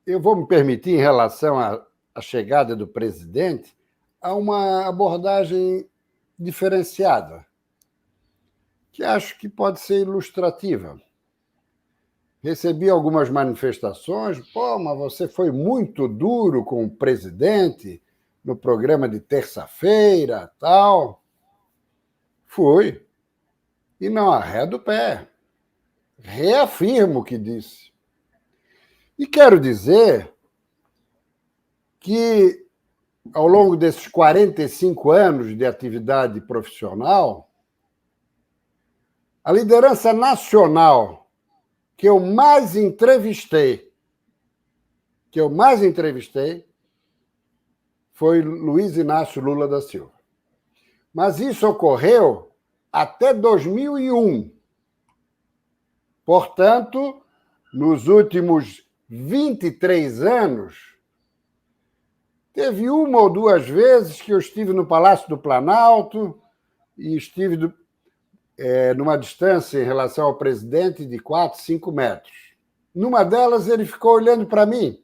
eu vou me permitir, em relação à chegada do presidente, a uma abordagem diferenciada, que acho que pode ser ilustrativa. Recebi algumas manifestações, pô, mas você foi muito duro com o presidente no programa de terça-feira, tal. Fui. E não arredo o pé. Reafirmo o que disse. E quero dizer que, ao longo desses 45 anos de atividade profissional, a liderança nacional que eu mais entrevistei, foi Luiz Inácio Lula da Silva. Mas isso ocorreu até 2001. Portanto, nos últimos 23 anos, teve uma ou duas vezes que eu estive no Palácio do Planalto e estive numa distância em relação ao presidente de 4, 5 metros. Numa delas, ele ficou olhando para mim,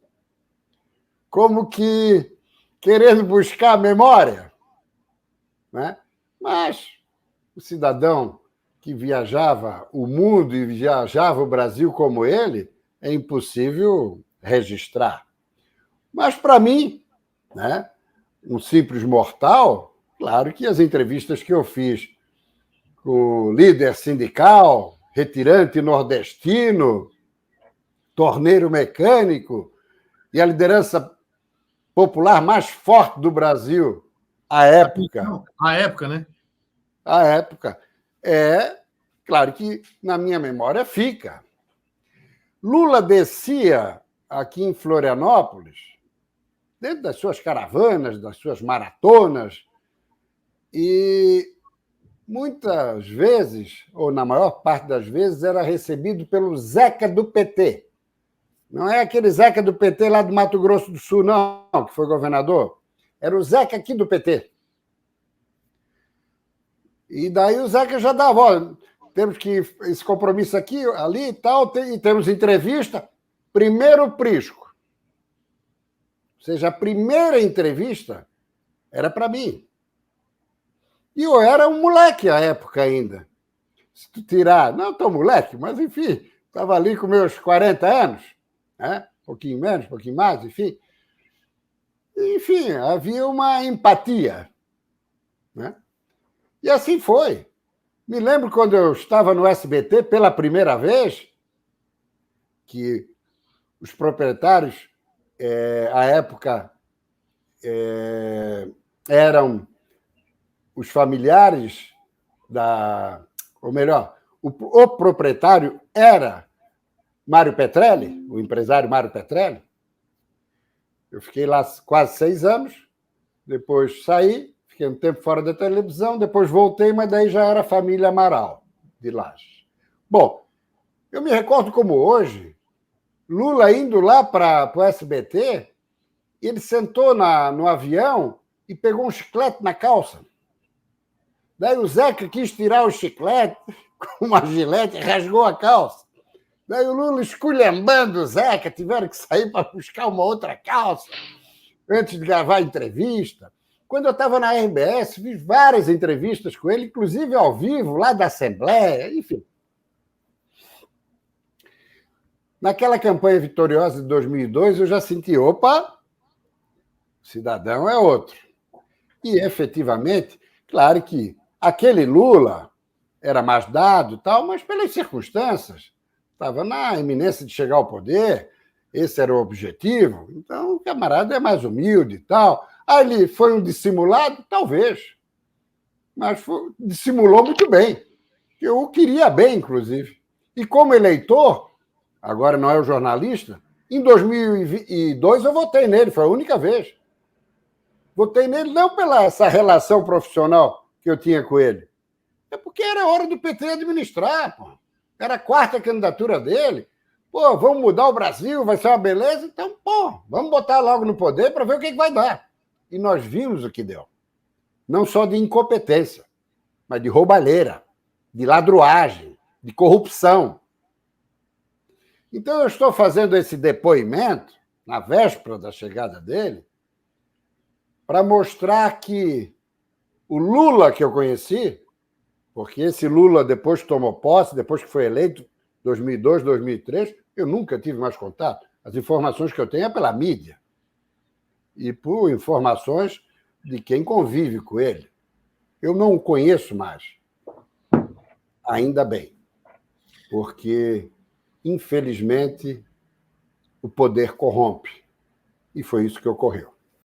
como que querendo buscar a memória. Né? Mas o cidadão que viajava o mundo e viajava o Brasil como ele, é impossível registrar. Mas, para mim, né, um simples mortal, claro que as entrevistas que eu fiz com o líder sindical, retirante nordestino, torneiro mecânico e a liderança popular mais forte do Brasil à época. À época, né? À época. Claro que na minha memória fica. Lula descia aqui em Florianópolis, dentro das suas caravanas, das suas maratonas, e muitas vezes, ou na maior parte das vezes, era recebido pelo Zeca do PT. Não é aquele Zeca do PT lá do Mato Grosso do Sul, não, que foi governador. Era o Zeca aqui do PT. E daí o Zeca já dava, ó, temos que esse compromisso aqui, ali e tal, e temos entrevista, primeiro Prisco. Ou seja, a primeira entrevista era para mim. E eu era um moleque à época ainda. Se tu tirar, não tão moleque, mas enfim, estava ali com meus 40 anos, né? Um pouquinho menos, um pouquinho mais, enfim. Enfim, havia uma empatia. Né? E assim foi. Me lembro quando eu estava no SBT pela primeira vez, que os proprietários, à época, eram os familiares ou melhor, o proprietário era Mário Petrelli, o empresário Mário Petrelli. Eu fiquei lá quase 6 anos, depois saí, fiquei um tempo fora da televisão, depois voltei, mas daí já era a família Amaral, de Lages. Bom, eu me recordo como hoje, Lula indo lá para o SBT, ele sentou no avião e pegou um chiclete na calça. Daí o Zeca quis tirar o chiclete com uma gilete e rasgou a calça. Daí o Lula esculhambando o Zeca, tiveram que sair para buscar uma outra calça antes de gravar a entrevista. Quando eu estava na RBS, fiz várias entrevistas com ele, inclusive ao vivo, lá da Assembleia, enfim. Naquela campanha vitoriosa de 2002, eu já senti, opa, o cidadão é outro. E, efetivamente, claro que aquele Lula era mais dado, tal, mas pelas circunstâncias, estava na iminência de chegar ao poder, esse era o objetivo, então o camarada é mais humilde e tal. Ali foi um dissimulado? Talvez, mas dissimulou muito bem. Eu o queria bem, inclusive. E como eleitor, agora não é o jornalista, em 2002 eu votei nele, foi a única vez. Votei nele não pela essa relação profissional que eu tinha com ele, é porque era hora do PT administrar, pô. Era a 4ª candidatura dele. Pô, vamos mudar o Brasil, vai ser uma beleza, então, pô, vamos botar logo no poder para ver o que vai dar. E nós vimos o que deu. Não só de incompetência, mas de roubalheira, de ladruagem, de corrupção. Então, eu estou fazendo esse depoimento na véspera da chegada dele, para mostrar que o Lula que eu conheci, porque esse Lula, depois que tomou posse, depois que foi eleito, 2002, 2003, eu nunca tive mais contato. As informações que eu tenho é pela mídia e por informações de quem convive com ele. Eu não o conheço mais. Ainda bem, porque, infelizmente, o poder corrompe. E foi isso que ocorreu.